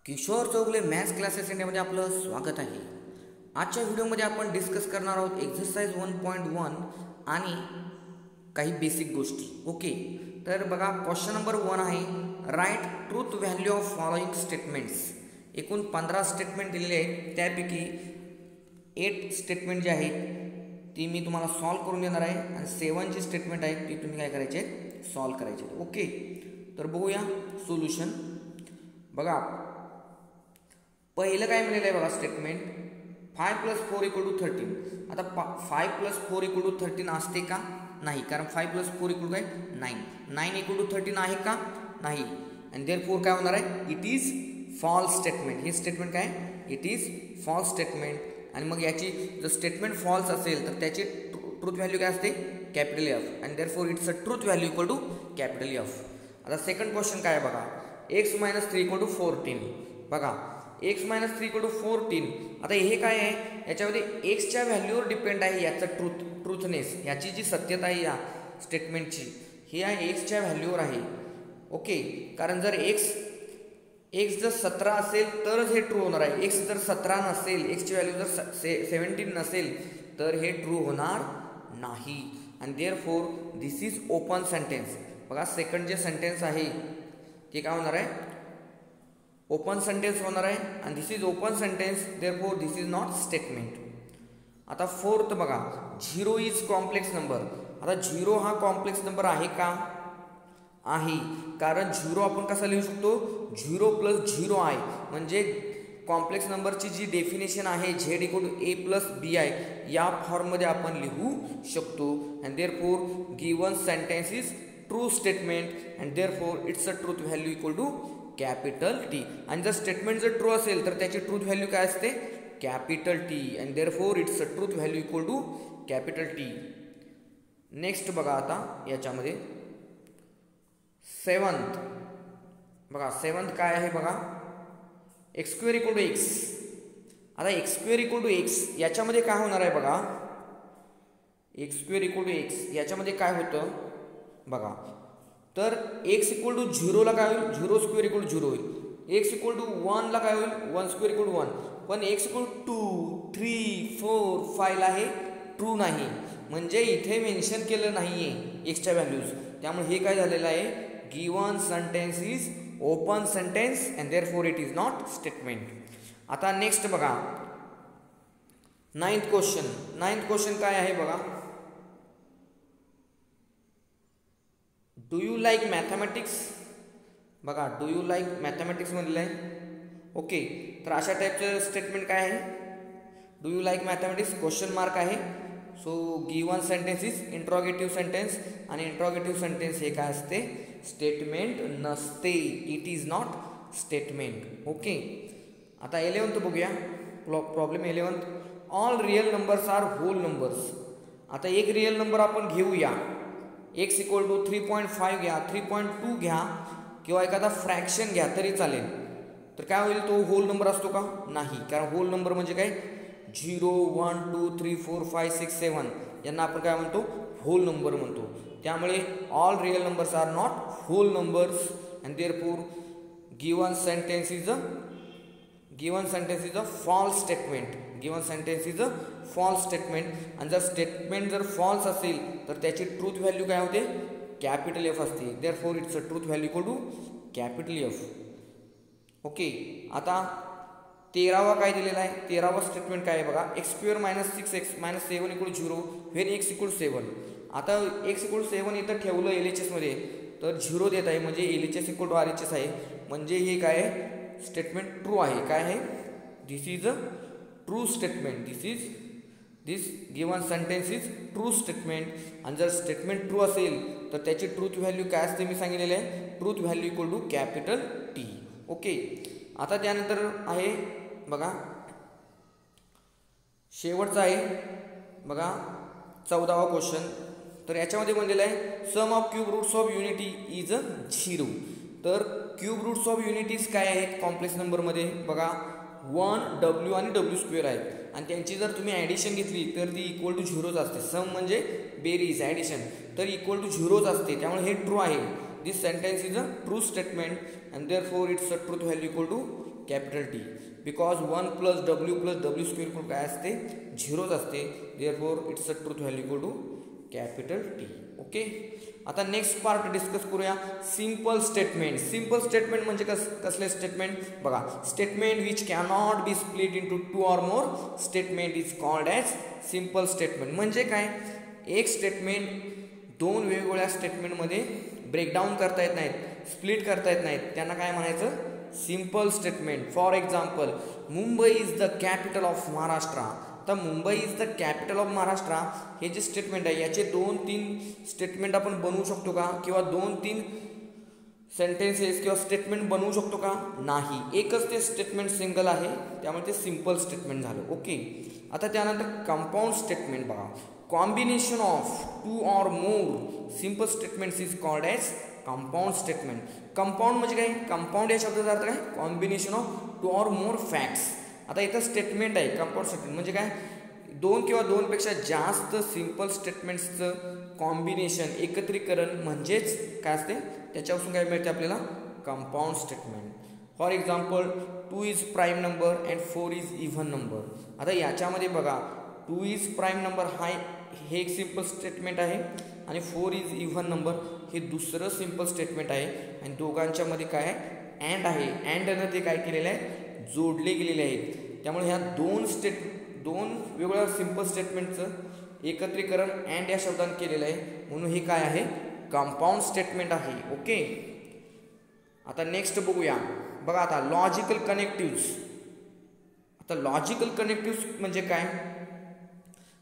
Kishore Chougale maths classes इंडियामध्ये आपलं स्वागत आहे. आजच्या व्हिडिओमध्ये आपण डिस्कस करणार आहोत एक्झरसाइज 1.1 आणि काही बेसिक गोष्टी. ओके, तर बघा क्वेश्चन नंबर 1 आहे, write truth value of following statements. एकूण 15 स्टेटमेंट दिलेले आहेत, त्यापैकी 8 स्टेटमेंट जे आहेत ती मी तुम्हाला सॉल्व करून देणार आहे आणि 7 जी स्टेटमेंट आहेत ती तुम्ही काय करायचे, सॉल्व करायचे. ओके, तर बघूया सोल्युशन. बघा पहिलं काय मिळालं आहे बघा स्टेटमेंट, 5 + 4 = 13. आता 5 + 4 = 13 असते का? नाही, कारण 5 + 4 = काय 9. 9 = 13 आहे का? नाही. आणि देअरफॉर काय होणार आहे, इट इज फॉल्स स्टेटमेंट. हे स्टेटमेंट काय, इट इज फॉल्स स्टेटमेंट. आणि मग याची जर स्टेटमेंट फॉल्स असेल तर त्याची ट्रूथ व्हॅल्यू काय असते, कॅपिटल एफ. आणि therefore it's a truth value = capital F. आता सेकंड क्वेश्चन काय आहे बघा, x - 3 = 14. बघा x - 3 = 14. आता हे काय आहे, याच्यामध्ये एक्सच्या व्हॅल्यूवर डिपेंड आहे याचं ट्रूथनेस, याची जी सत्यता आहे या स्टेटमेंटची, ही आहे एक्सच्या व्हॅल्यूवर आहे. ओके, कारण जर एक्स जर 17 असेल तरच हे ट्रू होणार आहे. एक्स जर 17 नसेल, एक्सची व्हॅल्यू जर 17 नसेल तर हे ट्रू होणार नाही. आणि therefore this is open sentence. बघा सेकंड जे सेंटेन्स आहे ते काय होणार आहे, ओपन सेंटेन्स होणार आहे. आणि this is open sentence, therefore this is not statement. आता फोर्थ बघा, 0 इज कॉम्प्लेक्स नंबर. आता 0 हा कॉम्प्लेक्स नंबर आहे का? आहे, कारण 0 आपण कसा लिहू शकतो, 0 + 0 आहे. म्हणजे कॉम्प्लेक्स नंबरची जी डेफिनेशन आहे z = a + b आहे, या फॉर्ममध्ये आपण लिहू शकतो. And therefore given sentence is true statement and therefore it's a truth value = capital T. आणि जर स्टेटमेंट जर ट्रू असेल तर त्याची ट्रूथ व्हॅल्यू काय असते, capital T. And therefore it's a truth value = capital T. Next बघा आता याच्यामध्ये सेवन्थ. बघा सेवन्थ काय आहे बघा, x² = x. आता x² = x याच्यामध्ये काय होणार आहे बघा, x² = x याच्यामध्ये काय होतं बघा, तर x = 0 ला काय होईल, 0² = 0 होईल. x = 1 ला काय होईल, 1² = 1. पण x = 2, 3, 4, 5 ला हे ट्रू नाही, म्हणजे इथे मेन्शन केलं नाहीये एक्सच्या व्हॅल्यूज. त्यामुळे हे काय झालेलं आहे, given sentence is open sentence and therefore it is not statement. आता नेक्स्ट बघा, नाइन्थ क्वेश्चन काय आहे बघा, डू यू लाईक मॅथमॅटिक्स. बघा डू यू लाईक मॅथमॅटिक्स म्हणलेलं आहे. ओके, तर अशा टाईपचं स्टेटमेंट काय आहे, do you like mathematics question mark आहे. So given sentence is interrogative sentence, आणि इंट्रॉगेटिव्ह सेंटेन्स हे काय असते, स्टेटमेंट नसते, it is not statement. Okay, आता 11th बघूया problem 11th. All real numbers are whole numbers. आता एक रिअल नंबर आपण घेऊया, x = 3.5 घ्या, 3.2 घ्या, किंवा एखादा फ्रॅक्शन घ्या तरी चालेल. तर काय होईल, तो होल नंबर असतो का? नाही, कारण होल नंबर म्हणजे काय, 0, 1, 2, 3, 4, 5, 6, 7 यांना आपण काय म्हणतो, होल नंबर म्हणतो. त्यामुळे all real numbers are not whole numbers and therefore given sentence is a false statement. Given sentence is a false statement. आणि जर स्टेटमेंट जर फॉल्स असेल तर त्याची ट्रूथ व्हॅल्यू काय होते, कॅपिटल एफ असते. Therefore it's a truth value = capital F. Okay, आता 13वा काय दिलेला आहे, 13वा स्टेटमेंट काय आहे बघा, x² - 6x - 7 = 0 व्हेन x = 7. आता x = 7 इथं ठेवलं LHS मध्ये तर 0 देत आहे, म्हणजे LHS = RHS आहे, म्हणजे हे काय आहे, स्टेटमेंट ट्रू आहे. काय आहे, this is a true statement. This given sentence is true statement. आणि जर स्टेटमेंट ट्रू असेल तर त्याची ट्रूथ व्हॅल्यू काय असते, मी सांगितलेलं आहे, truth value = capital T. Okay, आता त्यानंतर आहे बघा शेवटचा आहे बघा 14वा क्वेश्चन. तर याच्यामध्ये म्हणलेलं आहे, sum of cube roots of unity is 0. तर क्यूब रूट्स ऑफ युनिटीज काय आहेत कॉम्प्लेक्स नंबरमध्ये बघा, 1, W आणि W² आहेत. आणि त्यांची जर तुम्ही ॲडिशन घेतली तर ती = 0च असते. सम म्हणजे बेरीज, ॲडिशन, तर = 0च असते. त्यामुळे हे ट्रू आहे. This sentence is a true statement and therefore it's a truth value = capital T, because 1 + w square काय असते 0च असते, therefore it's a truth value equal to capital T. Okay. आता नेक्स्ट पार्ट डिस्कस करूया, simple statement. Simple statement म्हणजे कसले statement बघा, statement which cannot be split into 2 or more statement is called as simple statement. म्हणजे काय, एक statement दोन वेगवेगळ्या स्टेटमेंटमध्ये ब्रेकडाऊन करता येत नाहीत, स्प्लिट करता येत नाहीत, त्यांना काय म्हणायचं, simple statement. For example, Mumbai is the capital of Maharashtra. तर Mumbai is the capital of Maharashtra हे जे स्टेटमेंट आहे याचे 2-3 स्टेटमेंट आपण बनवू शकतो का, किंवा 2-3 सेंटेन्सेस किंवा स्टेटमेंट बनवू शकतो का, नाही. एकच ते स्टेटमेंट सिंगल आहे, त्यामुळे ते सिंपल स्टेटमेंट झालं. ओके. आता त्यानंतर कंपाऊंड स्टेटमेंट बघा, combination of 2 or more simple statements is called as compound statement. Compound म्हणजे काय, कंपाऊंड या शब्दाचा अर्थ काय, combination of 2 or more facts. आता इथं स्टेटमेंट आहे, कंपाऊंड स्टेटमेंट म्हणजे काय, 2 किंवा 2 पेक्षा जास्त सिंपल स्टेटमेंट्सचं कॉम्बिनेशन, एकत्रीकरण म्हणजेच काय असते, त्याच्यापासून काय मिळते आपल्याला, compound statement. For example, 2 is prime number and 4 is even number. आता याच्यामध्ये बघा, 2 इज प्राईम नंबर हे एक सिंपल स्टेटमेंट आहे, आणि 4 इज इव्हन नंबर हे दुसरं सिंपल स्टेटमेंट आहे, आणि दोघांच्यामध्ये काय आहे, अँड आहे. अँडनं ते काय केलेलं आहे, जोडले गेलेले आहेत. त्यामुळे ह्या दोन वेगवेगळ्या सिंपल स्टेटमेंटचं एकत्रीकरण अँड या शब्दाने केलेलं आहे, म्हणून हे काय आहे, कंपाऊंड स्टेटमेंट आहे. ओके. आता नेक्स्ट बघूया बघा, आता लॉजिकल कनेक्टिव्स. आता लॉजिकल कनेक्टिव्स म्हणजे काय,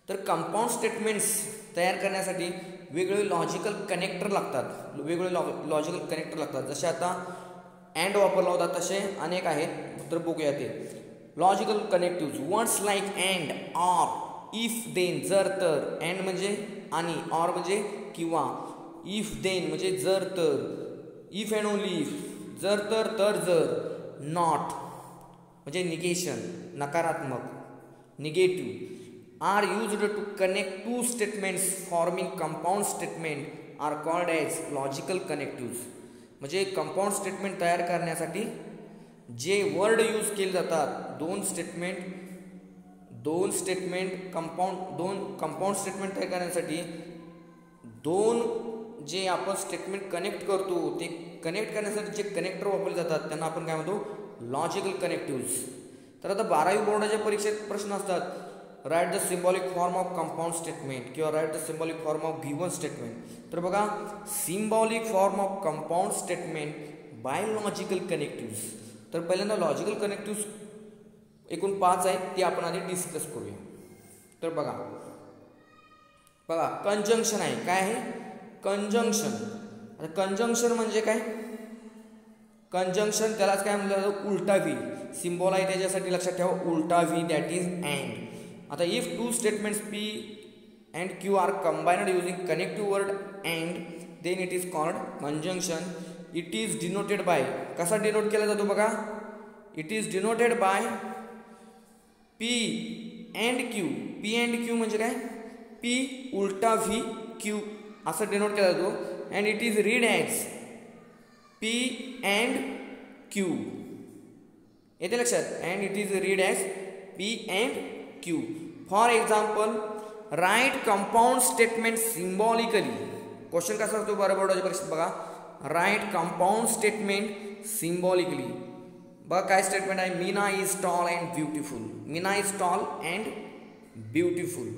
तर कंपाऊंड स्टेटमेंट्स तयार करण्यासाठी वेगवेगळे लॉजिकल कनेक्टर लागतात, वेगवेगळे लॉजिकल कनेक्टर लागतात. जसे आता अँड वापरला होता तसे अनेक आहेत, तर बघूया ते. Logical connectives, words like and, or, if then, जर तर. अँड म्हणजे आणि, ऑर म्हणजे किंवा, इफ देन म्हणजे जर तर, इफ अँड ओनली इफ, जर तर जर, नॉट म्हणजे निगेशन, नकारात्मक, negative, are used to connect 2 statements forming compound statement are called as logical connectives. म्हणजे कंपाऊंड स्टेटमेंट तयार करण्यासाठी जे वर्ड यूज केले जातात, दोन स्टेटमेंट कंपाऊंड स्टेटमेंट तयार करण्यासाठी दोन जे आपण स्टेटमेंट कनेक्ट करतो, ते कनेक्ट करण्यासाठी जे कनेक्टर वापरले जातात त्यांना आपण काय म्हणतो, लॉजिकल कनेक्टिव्स. तर आता 12वी बोर्डाच्या परीक्षेत प्रश्न असतात, write the symbolic form of compound statement किंवा write the symbolic form of given statement. तर बघा, symbolic form of compound statement by logical connectives. तर पहिल्यांदा लॉजिकल कनेक्टिव्स एकूण 5 आहेत, ते आपण आधी डिस्कस करूया. तर बघा, कंजंक्शन आहे. काय आहे, कंजंक्शन. आता कंजंक्शन म्हणजे काय, कंजंक्शन त्यालाच काय म्हणलं जातं, उलटा व्ही. सिम्बॉल आहे त्याच्यासाठी लक्षात ठेवा, उलटा व्ही, दॅट इज अँड. आता if 2 statements P and Q are combined using connective word and, then it is called conjunction. It is denoted by, कसा डिनोट केला जातो बघा, it is denoted by P and Q. P and Q म्हणजे काय, P उलटा V, Q असं denote केला जातो, and it is read as P and Q. येते लक्षात, and it is read as P and Q. For example, write compound statement symbolically. Question कसा असतो बोर्डाच्या परीक्षेत बघा, राईट कंपाऊंड स्टेटमेंट सिम्बॉलिकली. बघा काय स्टेटमेंट आहे, Meena is tall and beautiful. Meena is tall and beautiful.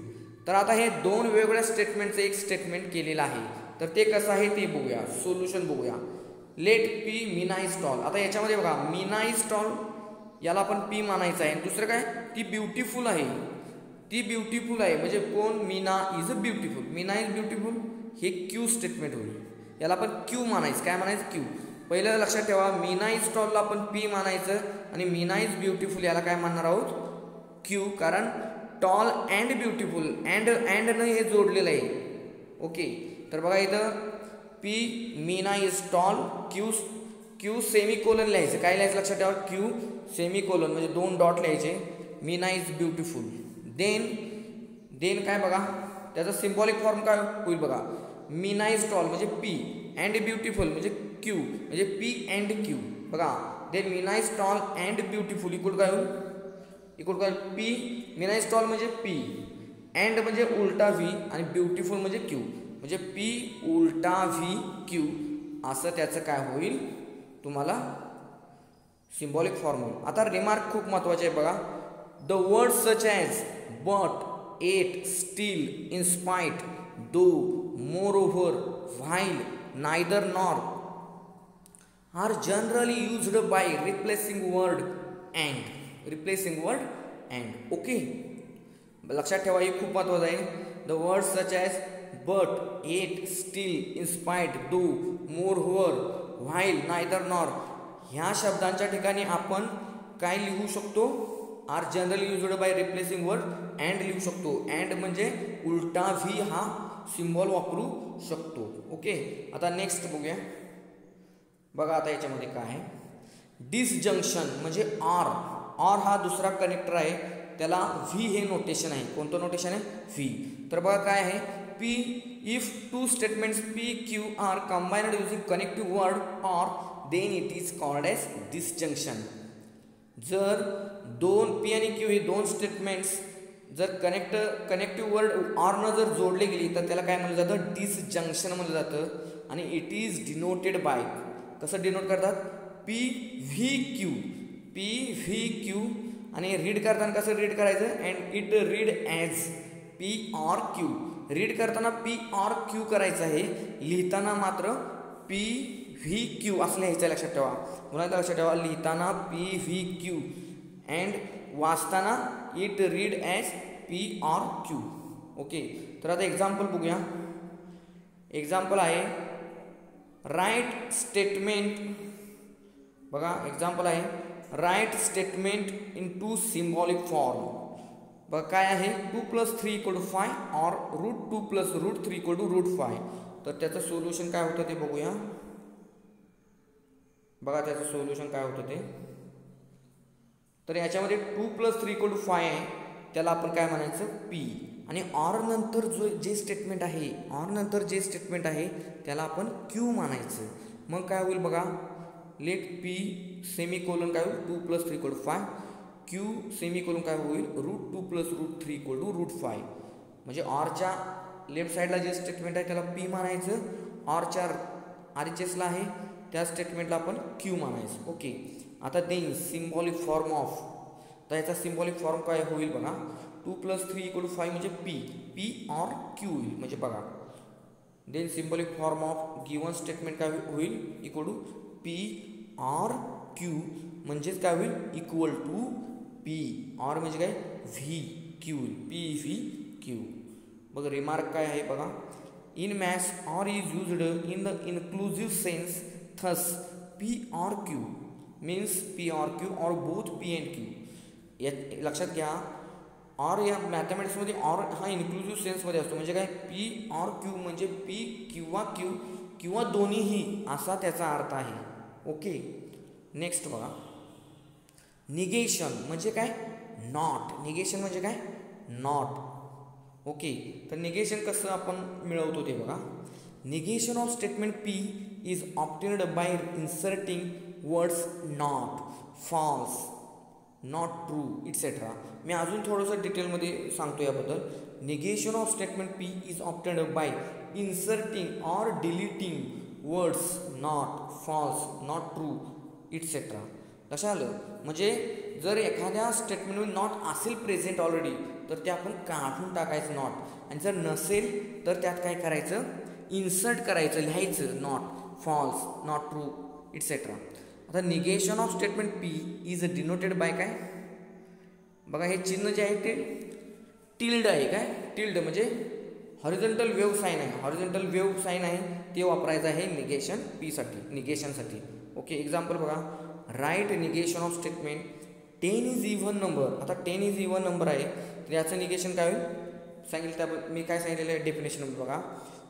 तर आता हे 2 वेगवेगळ्या स्टेटमेंटचं एक स्टेटमेंट केलेलं आहे, तर ते कसं आहे ते बघूया, सोल्युशन बघूया. Let P Meena is tall. आता याच्यामध्ये बघा, मीना इज टॉल याला आपण पी मानायचं आहे, दुसरं काय, ती ब्युटिफुल आहे. ती ब्युटिफुल आहे म्हणजे कोण, Meena is a beautiful. Meena is beautiful हे क्यू स्टेटमेंट होईल, याला आपण क्यू मानायचं. काय मानायचं, क्यू. पहिलं लक्षात ठेवा, मीना इज टॉलला आपण पी मानायचं, आणि मीना इज ब्युटिफुल याला काय मानणार आहोत, क्यू. कारण टॉल अँड ब्युटिफुल, अँडनं हे जोडलेलं आहे. ओके. तर बघा इथं P Meena is tall, Q semicolon लिहायचं. काय लिहायचं लक्षात ठेवा, क्यू सेमीकोलन म्हणजे 2 डॉट लिहायचे. Meena is beautiful. देन काय बघा, त्याचा सिम्बॉलिक फॉर्म काय होईल बघा, मीना इज टॉल म्हणजे पी, अँड ब्युटिफुल म्हणजे क्यू, म्हणजे पी अँड क्यू. बघा then Meena is tall and beautiful equal काय होईल, इक्वल काय पी. मीना इज टॉल म्हणजे पी, अँड म्हणजे उलटा व्ही आणि ब्युटिफुल म्हणजे क्यू, म्हणजे पी उलटा व्ही क्यू असं त्याचं काय होईल तुम्हाला सिम्बॉलिक फॉर्म होईल. आता रिमार्क खूप महत्त्वाचे आहे बघा. The word such as but, yet, still, in spite, though, moreover, while, neither nor are generally used by replacing word and. Replacing word and. Okay, लक्षात ठेवा हे खूप महत्त्वाचं आहे. The word such as but, yet, still, in spite, though, moreover, while, neither nor ह्या शब्दांच्या ठिकाणी आपण काय लिहू शकतो, are generally used by replacing word and लिहू शकतो. अँड म्हणजे उलटा व्ही हा सिम्बॉल वापरू शकतो. ओके, आता नेक्स्ट बघूया. बघा आता याच्यामध्ये काय आहे, डिसजंक्शन म्हणजे आर. आर हा दुसरा कनेक्टर आहे, त्याला व्ही हे नोटेशन आहे. कोणतं नोटेशन आहे, व्ही. तर बघा काय आहे, P if two statements P Q are combined using connective word or then it is called as disjunction. जर दोन पी आणि क्यू हे दोन स्टेटमेंट्स जर कनेक्टिव्ह वर्ड ऑरनं जर जोडले गेली तर त्याला काय म्हणलं जातं, डिसजंक्शन म्हणलं जातं. आणि इट इज डिनोटेड बाय, कसं डिनोट करतात, P V Q. P V Q आणि रीड करताना कसं रीड करायचं, and it read as P or Q. Read करताना पी आर क्यू करायचं आहे, लिहिताना मात्र पी व्ही क्यू असं लिहायचं. लक्षात ठेवा, पुन्हा लक्षात ठेवा, लिहिताना पी व्ही क्यू अँड वाचताना it read as P or Q. Okay, तर आता एक्झाम्पल बघूया. एक्झाम्पल आहे राईट स्टेटमेंट. बघा एक्झाम्पल आहे write statement into symbolic form. बघा काय आहे, 2 + 3 = 5 और √2 + √3 = √5. तर त्याचं सोल्युशन काय होतं ते बघूया. बघा त्याचं सोल्युशन काय होतं ते. तर याच्यामध्ये 2 + 3 = 5 आहे, त्याला आपण काय म्हणायचं, पी. आणि ऑर नंतर जे स्टेटमेंट आहे, ऑर नंतर जे स्टेटमेंट आहे त्याला आपण क्यू मानायचं. मग काय होईल बघा, लेट पी सेमीकोलन काय होईल, 2 + 3 = 5, क्यू सेमीकोलन काय होईल, √2 + √3 = √5. म्हणजे ऑरच्या लेफ्ट साईडला जे स्टेटमेंट आहे त्याला पी मानायचं, ऑरच्या RHSला आहे त्या स्टेटमेंटला आपण क्यू मानायचं. ओके, आता देन सिम्बॉलिक फॉर्म ऑफ. तर याचा सिम्बॉलिक फॉर्म काय होईल बघा, 2 + 3 = 5 म्हणजे पी, पी ऑर क्यू होईल. म्हणजे बघा then symbolic form of given statement काय होईल, equal to P or Q म्हणजेच काय होईल, इक्वल टू पी. ऑर म्हणजे काय, V Q, P V Q. बघा रिमार्क काय आहे बघा, in maths or is used in the inclusive sense, thus P or Q means P or Q or both P and Q. या लक्षात घ्या, or या मॅथमॅटिक्समध्ये ऑर हा इन्क्लुझिव्ह सेन्समध्ये असतो. म्हणजे काय, पी ऑर क्यू म्हणजे पी किंवा क्यू किंवा दोन्हीही असा त्याचा अर्थ आहे. ओके, नेक्स्ट बघा, निगेशन म्हणजे काय, नॉट. निगेशन म्हणजे काय, नॉट. ओके, तर निगेशन कसं आपण मिळवतो ते बघा. Negation of statement P is obtained by inserting words not, false, not true etcetera. मी अजून थोडंसं डिटेलमध्ये सांगतो याबद्दल. Negation of statement P is obtained by inserting or deleting words not, false, not true etcetera. लक्षात आलं, म्हणजे जर एखाद्या स्टेटमेंटमध्ये नॉट असेल प्रेझेंट ऑलरेडी तर ते आपण काढून टाकायचं नॉट, आणि जर नसेल तर त्यात काय करायचं, इन्सर्ट करायचं, लिहायचं not, false, not true etcetera. आता negation of statement P is denoted by काय, बघा हे चिन्ह जे आहे ते टिल्ड आहे. काय टिल्ड म्हणजे हॉरिझॉन्टल वेव्ह साईन आहे, हॉरिझॉन्टल वेव्ह साईन आहे ते वापरायचं आहे निगेशन पीसाठी, निगेशनसाठी. ओके, एक्झाम्पल बघा, write negation of statement 10 is even number. आता 10 इज इव्हन नंबर आहे तर याचं निगेशन काय होईल सांगितलं, त्या मी काय सांगितलेलं आहे डेफिनेशन बघा.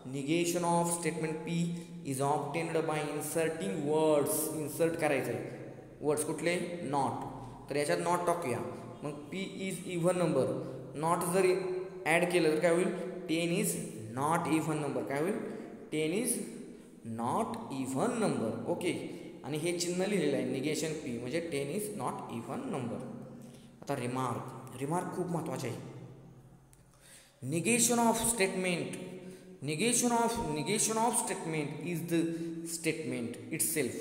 Negation of statement P is obtained by inserting words. Insert करायचं आहे वर्ड्स कुठले, नॉट. तर याच्यात नॉट टाकूया, मग P is even number, not जर ॲड केलं तर काय होईल, 10 इज नॉट इव्हन नंबर. काय होईल, 10 is not even number. Okay, आणि हे चिन्ह लिहिलेलं आहे निगेशन पी, म्हणजे 10 इज नॉट इव्हन नंबर. आता रिमार्क खूप महत्त्वाचे आहे. Negation of statement is the statement itself.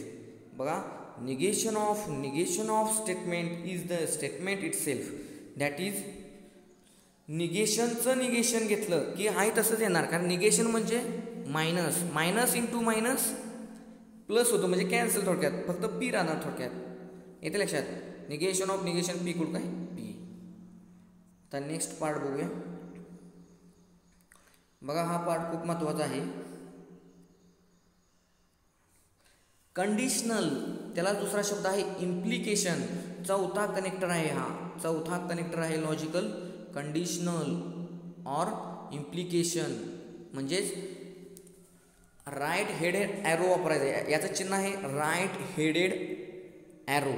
बघा, negation of statement is the statement itself. That is निगेशनचं निगेशन घेतलं की आहे तसंच येणार, कारण निगेशन म्हणजे मायनस इंटू मायनस प्लस होतो, म्हणजे कॅन्सल. थोडक्यात फक्त पी राहणार. थोडक्यात येते लक्षात. Negation of negation P equal काय पी. आता नेक्स्ट पार्ट बघूया. बघा, हा पार्ट खूप महत्त्वाचा आहे. कंडिशनल, त्याला दुसरा शब्द आहे इम्प्लिकेशन. चौथा कनेक्टर आहे हा. चौथा कनेक्टर आहे लॉजिकल कंडिशनल और इम्प्लिकेशन. म्हणजेच राईट हेडेड ॲरो वापरायचं आहे. याचं चिन्ह आहे right headed arrow.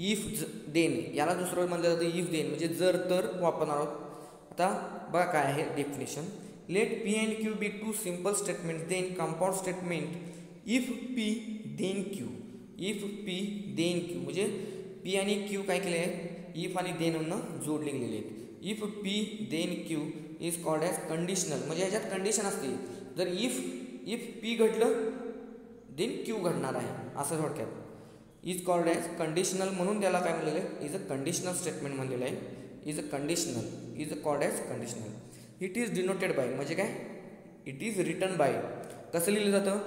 If then, याला दुसरं म्हणलं जातं इफ देन, म्हणजे जर तर वापरणार आहोत. आता बघा काय आहे definition. Let P and Q be two simple statement, then compound statement if P then Q. If P then Q म्हणजे पी आणि क्यू काय केले आहे, इफ आणि देन म्हणून जोडले गेलेले आहेत. If P then Q is called as conditional, म्हणजे ह्याच्यात कंडिशन असते. जर इफ पी घडलं देन क्यू घडणार आहे, असं थोडक्यात. इज कॉल्ड ॲज कंडिशनल, म्हणून त्याला काय म्हणलेलं आहे, इज अ कंडिशनल स्टेटमेंट म्हणलेलं आहे. Is called as conditional. It is denoted bye, म्हणजे काय, इट इज रिटन बाय. कसं लिहिलं जातं,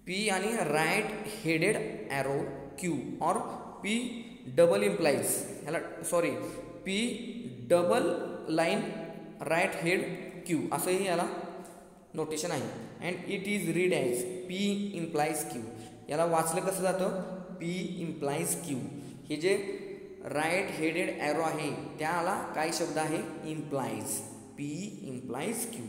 पी आणि राईट हेडेड ॲरो क्यू और पी डबल इम्प्लाइज, ह्याला sorry P double line right head Q असंही याला नोटेशन आहे. And it is read as P implies Q. याला वाचलं कसं जातं, पी इम्प्लाइज क्यू. हे जे राईट हेडेड ॲरो आहे त्याला काय शब्द आहे, इम्प्लाइज. पी इम्प्लाइज क्यू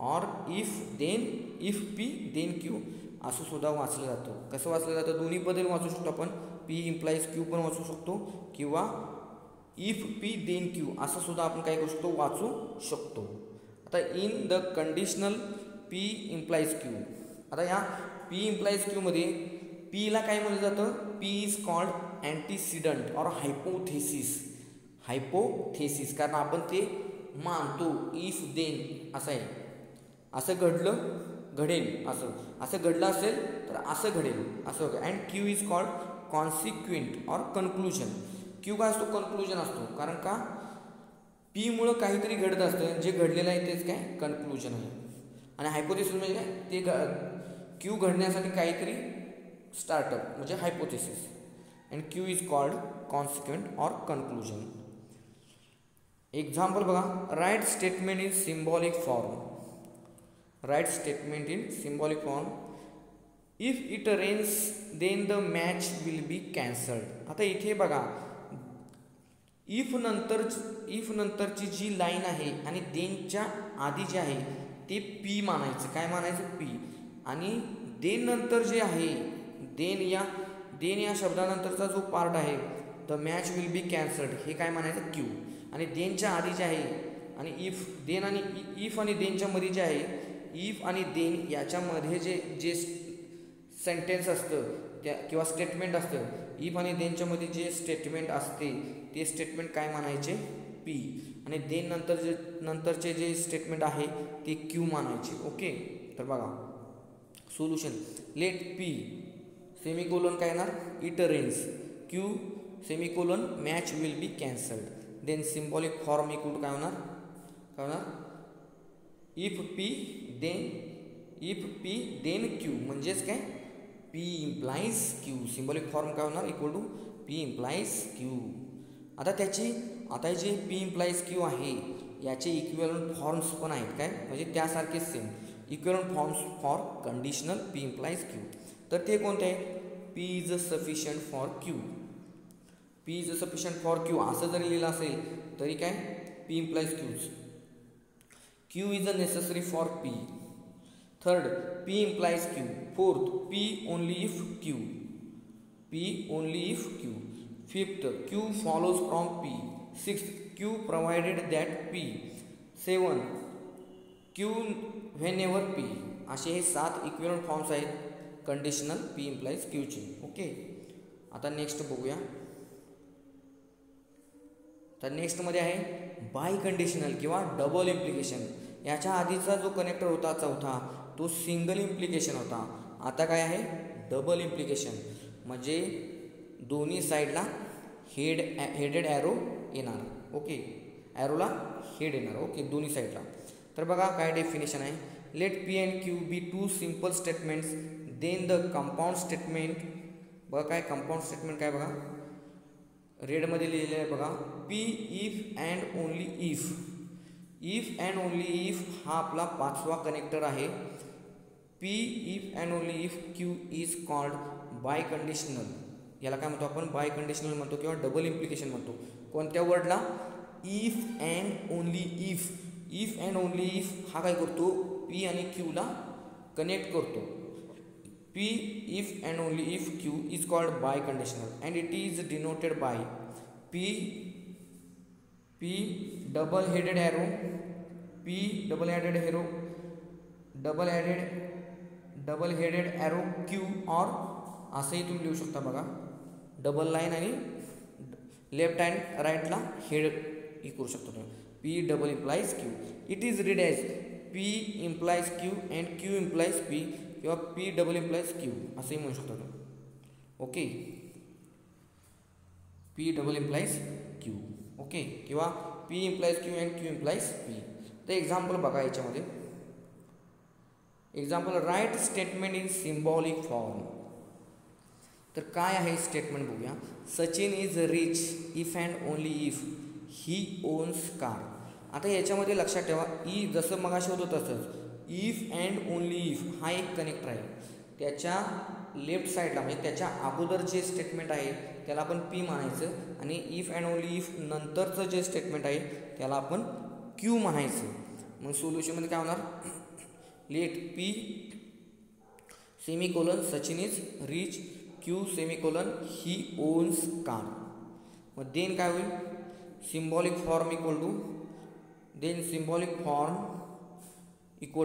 और इफ पी देन क्यू असं सुद्धा वाचलं जातं. कसं वाचलं जातं, दोन्ही बदल वाचू शकतो आपण. पी इम्प्लाइज क्यू पण वाचू शकतो, किंवा इफ पी देन क्यू असं सुद्धा आपण काय करू शकतो, वाचू शकतो. आता in the conditional P implies Q. आता या पी इम्प्लाइज क्यूमध्ये पीला काय म्हणलं जातं, पी इज कॉल्ड अँटीसिडंट और हायपोथेसिस, कारण आपण ते मानतो. इफ देन असं आहे, असं घडेल असं घडलं असेल तर असं घडेल असं होतं. And Q is called consequent और कन्क्लुजन. क्यू काय असतो, कन्क्लुजन असतो, कारण का पी मुळे काहीतरी घडत असतं, जे घडलेलं आहे तेच काय कन्क्लुजन आहे. आणि हायपोथेसिस म्हणजे काय, ते क्यू घडण्यासाठी काहीतरी स्टार्टअप म्हणजे hypothesis. And Q is called consequent और कन्क्लुजन. एक्झाम्पल बघा, write statement in symbolic form. Write statement in symbolic form. If it rains then the match will be cancelled. आता इथे बघा, इफ नंतरची जी लाईन आहे आणि देनच्या आधी जे आहे ते पी मानायचं. काय मानायचं, पी. आणि देन नंतर जे आहे, देन या शब्दानंतरचा जो पार्ट आहे, the match will be cancelled, हे काय म्हणायचं, क्यू. आणि देनच्या आधी जे आहे, आणि इफ आणि देनच्या मध्ये जे आहे, इफ आणि देन याच्यामध्ये जे सेंटेन्स असतं त्या किंवा स्टेटमेंट असतं, इफ आणि देनच्या मध्ये जे स्टेटमेंट असते ते स्टेटमेंट काय मानायचे, पी. आणि देन नंतरचे जे स्टेटमेंट आहे ते क्यू मानायचे. ओके, तर बघा सोल्युशन. लेट पी सेमिकोलन काय येणार, it rains, Q semicolon match will be cancelled. Then symbolic form equal काय होणार, इफ पी देन क्यू, म्हणजेच काय P implies Q. Symbolic form काय होणार, equal to P implies Q. आता जे पी इम्प्लाइज क्यू आहे याचे इक्विव्हॅलंट फॉर्म्स पण आहेत काय, म्हणजे त्यासारखेच same equivalent forms for conditional P implies Q. तर ते कोणते आहेत, P is a sufficient for Q. P is a sufficient for Q असं जरी लिहिलं असेल तरी काय, P implies Qs. Q is a necessary for P. Third, P implies Q. Fourth, P only if Q. Fifth, Q follows from P. Sixth, Q provided that P. 7, Q whenever P. असे हे 7 equivalent forms आहेत conditional P implies क्यूची. Okay, आता next बघूया. तर नेक्स्टमध्ये आहे by conditional किंवा double implication. याच्या आधीचा जो कनेक्टर होता चौथा तो सिंगल इम्प्लिकेशन होता. आता काय आहे डबल इम्प्लिकेशन, म्हणजे दोन्ही साईडला हेडेड ॲरो येणार. ओके, ॲरोला हेड येणार. ओके, दोन्ही साईडला. तर बघा काय डेफिनेशन आहे. Let P and Q be two simple statements then the compound statement. बघा काय कंपाऊंड स्टेटमेंट काय बघा रेडमध्ये लिहिलेलं आहे बघा. P if and only if. If and only if हा आपला पाचवा कनेक्टर आहे. P if and only if Q is called by conditional. याला काय म्हणतो आपण बाय कंडिशनल म्हणतो किंवा डबल इम्प्लिकेशन म्हणतो. कोणत्या वर्डला if and only if. If and only if हा काय करतो पी आणि क्यूला कनेक्ट करतो. P if and only if Q is called biconditional and it is denoted by P double headed arrow. P double headed arrow Q or असंही तुम्ही लिहू शकता बघा. डबल लाईन आणि लेफ्ट हँड राईटला हेड हे करू शकता तुम्ही. P double implies Q. It is read age P implies Q and Q implies P किंवा पी डबल इम्प्लाइज क्यू असंही म्हणू शकता तुम्ही. Okay, P double implies Q. Okay, किंवा P implies Q and Q implies P. तर example बघा याच्यामध्ये. Example write statement in symbolic form. तर काय आहे स्टेटमेंट बघूया. Sachin is rich if and only if he owns car. आता याच्यामध्ये लक्षात ठेवा ई जसं मगाशी होतं तसंच इफ अँड ओनली इफ हा एक कनेक्टर आहे. त्याच्या लेफ्ट साईडला म्हणजे त्याच्या अगोदर जे स्टेटमेंट आहे त्याला आपण पी म्हणायचं आणि इफ अँड ओनली इफ नंतरचं जे स्टेटमेंट आहे त्याला आपण क्यू म्हणायचं. मग सोल्युशनमध्ये काय होणार let P semicolon Sachin is rich Q semicolon he owns car. मग देन काय होईल symbolic form equal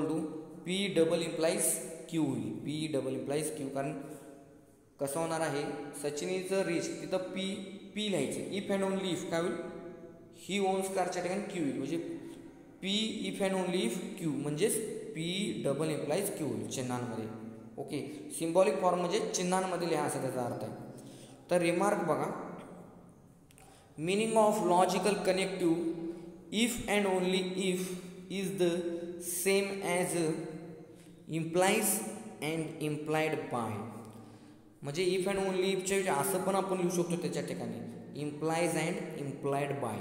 to P double implies Q होईल. P double implies Q. कारण कसं होणार आहे सचिन इज रिच तिथं पी लिहायचं. इफ अँड ओनली इफ काय होईल ही ओन्स कारच्या ठिकाणी क्यू होईल. म्हणजे P if and only if Q म्हणजेच पी डबल इम्प्लाइज क्यू होईल चिन्हांमध्ये. ओके, सिम्बॉलिक फॉर्म म्हणजे चिन्हांमध्ये लिहा असा त्याचा अर्थ आहे. तर रिमार्क बघा. Meaning of logical connective if and only if is the same as implies and implied by. म्हणजे इफ अँड ओनली इफच्या असं पण आपण लिहू शकतो त्याच्या ठिकाणी इम्प्लाइज अँड इम्प्लाइड बाय.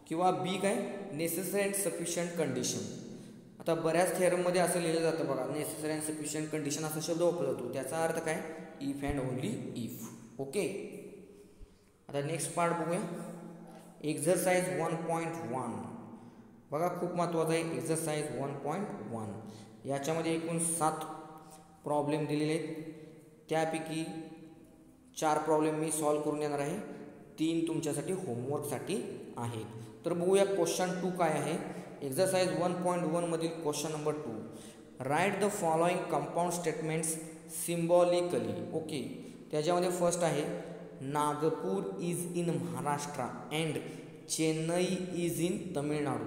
किंवा बी काय नेसेसरी अँड सफिशियंट कंडिशन. आता बऱ्याच थेरममध्ये असं लिहिलं जातं बघा नेसेसरी अँड सफिशियंट कंडिशन असा शब्द वापरला जातो. त्याचा अर्थ काय if and only if. Okay, आता नेक्स्ट पार्ट बघूया. एक्झरसाइज 1.1 बघा खूप महत्त्वाचं आहे. एक्झरसाइज 1.1 याच्यामध्ये एकूण 7 प्रॉब्लेम दिलेले आहेत. त्यापैकी 4 प्रॉब्लेम मी सॉल्व करून येणार आहे. 3 तुमच्यासाठी होमवर्कसाठी आहेत. तर बघूया क्वेश्चन 2 काय आहे. एक्झरसाइज 1.1 मधील question number 2. Write the following compound statements symbolically. Okay, त्याच्यामध्ये फर्स्ट आहे Nagpur is in Maharashtra and Chennai is in Tamil Nadu.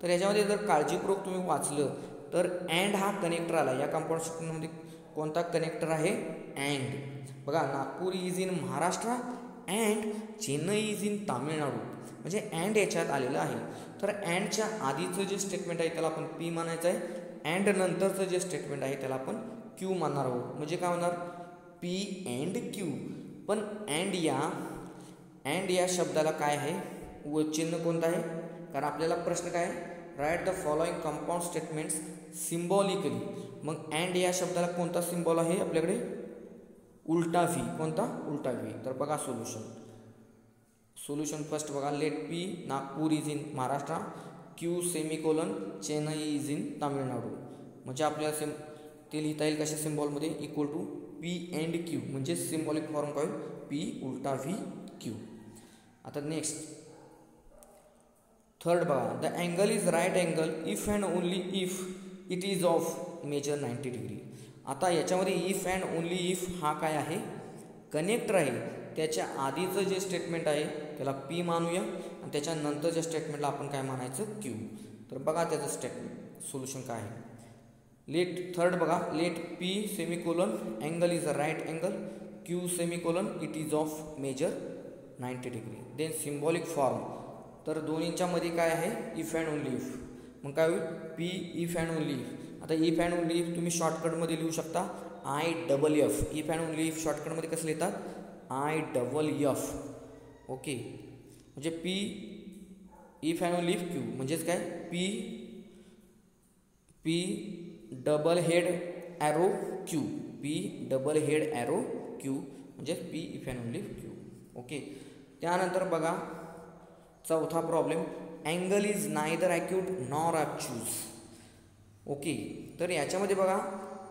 तर याच्यामध्ये जर काळजीपूर्वक तुम्ही वाचलं तर अँड हा कनेक्टर आला. या कंपाऊंड स्टेटमेंटमध्ये कोणता कनेक्टर आहे अँड. बघा Nagpur is in Maharashtra and Chennai is in Tamil Nadu म्हणजे अँड याच्यात आलेलं आहे. तर अँडच्या आधीचं जे स्टेटमेंट आहे त्याला आपण पी मानायचं आहे. अँड नंतरचं जे स्टेटमेंट आहे त्याला आपण क्यू मानणार आहोत. म्हणजे काय होणार पी अँड क्यू. पण अँड या शब्दाला काय आहे व चिन्ह कोणतं आहे. कारण आपल्याला प्रश्न काय आहे write the following compound statements symbolically. मग अँड या शब्दाला कोणता सिम्बॉल आहे आपल्याकडे उलटा व्ही. कोणता उलटा व्ही. तर बघा सोल्युशन फर्स्ट बघा. Let P Nagpur is in Maharashtra Q semicolon Chennai is in Tamil Nadu. म्हणजे आपल्याला ते लिहिता येईल कशा सिम्बॉलमध्ये equal to P and Q म्हणजे सिम्बॉलिक फॉर्म काय पी उलटा व्ही क्यू. आता नेक्स्ट थर्ड बघा. The angle is right angle if and only if it is of measure 90 degree. आता याच्यामध्ये इफ अँड ओनली इफ हा काय आहे, कनेक्टर आहे. त्याच्या आधीचं जे स्टेटमेंट आहे त्याला पी मानूया आणि त्याच्यानंतरच्या स्टेटमेंटला आपण काय मानायचं, क्यू. तर बघा त्याचं स्टेटमेंट सोल्युशन काय आहे. लेट थर्ड बघा, let P semicolon angle is a right angle, Q semicolon it is of measure 90 degree. Then symbolic form, तर दोन्हींच्या मध्ये काय आहे, इफ अँड ओनली इफ. मग काय होईल, P if and only if. आता इफ अँड ओनली इफ तुम्ही शॉर्टकटमध्ये लिहू शकता IFF. If and only if शॉर्टकटमध्ये कसं लिहितात, IFF. ओके, म्हणजे P if and only if Q म्हणजेच काय, P double head arrow Q, P double head arrow Q म्हणजे P if and only if Q. Okay, त्यानंतर बघा चौथा problem, angle is neither acute nor obtuse. Okay, तर याच्यामध्ये बघा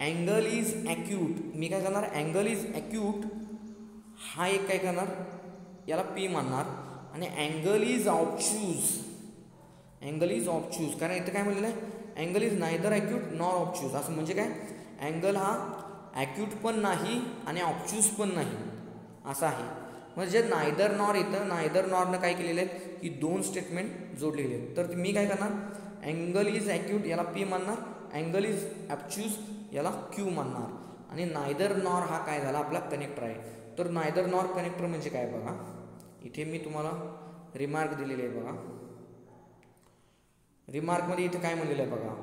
angle is acute, मी काय करणार, अँगल इज ॲक्यूट हा एक काय करणार, याला पी मानणार. आणि angle is obtuse, angle is obtuse कारण इथं काय म्हणलेलं आहे, angle is neither acute nor obtuse. असं म्हणजे काय, अँगल हा ॲक्यूट पण नाही आणि ऑब्च्यूज पण नाही असं आहे. म्हणजे नायदर नॉर येतं, नायदर नॉरनं काय केलेलं आहे की दोन स्टेटमेंट जोडलेले आहेत. तर मी काय करणार, अँगल इज ॲक्यूट याला पी मानणार, अँगल इज ऑब्च्यूज याला क्यू मानणार. आणि नायदर नॉर हा काय झाला, आपला कनेक्टर आहे. तर नायदर नॉर कनेक्टर म्हणजे काय बघा, इथे मी तुम्हाला रिमार्क दिलेले आहे बघा. रिमार्कमध्ये इथे काय म्हणलेलं आहे बघा,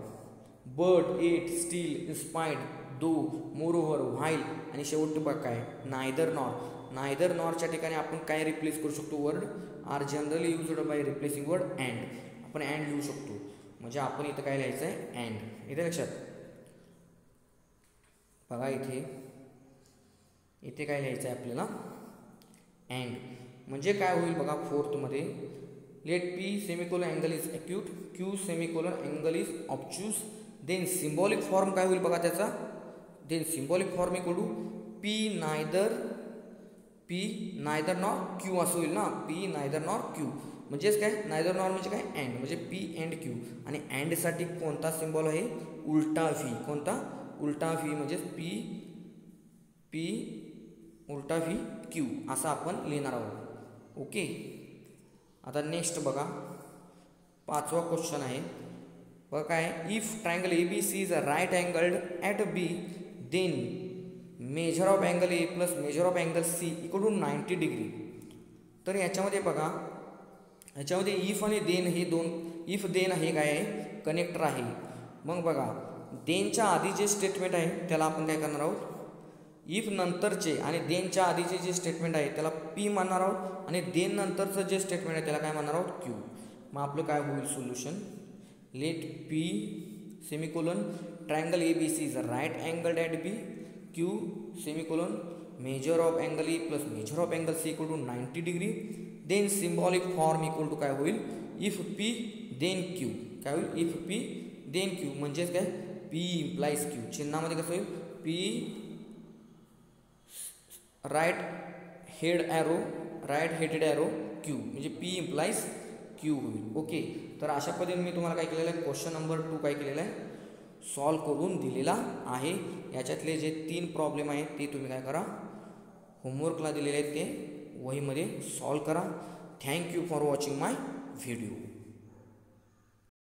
but, it, still, inspired, though, moreover, while आणि शेवट बघा काय, नायदर नॉर. नायदर नॉरच्या ठिकाणी आपण काय रिप्लेस करू शकतो, word are generally used by replacing word and. आपण अँड लिहू शकतो. म्हणजे आपण इथं काय लिहायचं आहे, अँड. इथे लक्षात बघा, इथे काय लिहायचं आहे आपल्याला, अँड. म्हणजे काय होईल बघा, फोर्थमध्ये let P semicolon angle is acute, Q semicolon angle is obtuse. Then symbolic form काय होईल बघा त्याचा, then symbolic form equal to P neither nor Q असं होईल ना, पी नायदर नॉर क्यू. म्हणजेच काय, नायदर नॉर म्हणजे काय, अँड म्हणजे पी अँड क्यू. आणि अँडसाठी कोणता सिम्बॉल आहे, उलटा व्ही. कोणता, उलटा व्ही म्हणजेच पी उलटा व्ही क्यू असं आपण लिहिणार आहोत. ओके, आता नेक्स्ट बघा, पाचवा क्वेश्चन आहे बघा काय, if triangle ABC is a right angled at B, then measure of angle A plus measure of angle C equal to 90 degree. तर याच्यामध्ये बघा, याच्यामध्ये इफ आणि देन हे दोन, इफ देन हे काय आहे, कनेक्टर आहे. मग बघा, देनच्या आधी जे स्टेटमेंट आहे त्याला आपण काय करणार आहोत, इफ नंतरचे आणि देनच्या आधीचे जे स्टेटमेंट आहे त्याला पी मानणार आहोत आणि देन नंतरचं जे स्टेटमेंट आहे त्याला काय मानणार आहोत, क्यू. मग आपलं काय होईल solution, let P semicolon triangle ABC is a right angle at B, Q semicolon measure of angle E plus measure of angle C equal to 90 degree. Then symbolic form equal to काय होईल, if P then Q. काय होईल, if P then Q म्हणजेच काय, P implies Q. चिन्हामध्ये कसं होईल, P right headed arrow Q म्हणजे पी इम्प्लाइज क्यू होईल. ओके, तर अशा पद्धतीने मी तुम्हाला काय केलेलं आहे, क्वेश्चन नंबर 2 काय केलेलं आहे, सॉल्व करून दिलेला आहे. याच्यातले जे 3 प्रॉब्लेम आहेत ते तुम्ही काय करा, होमवर्कला दिलेले आहेत ते वहीमध्ये सॉल्व करा. Thank you for watching my video.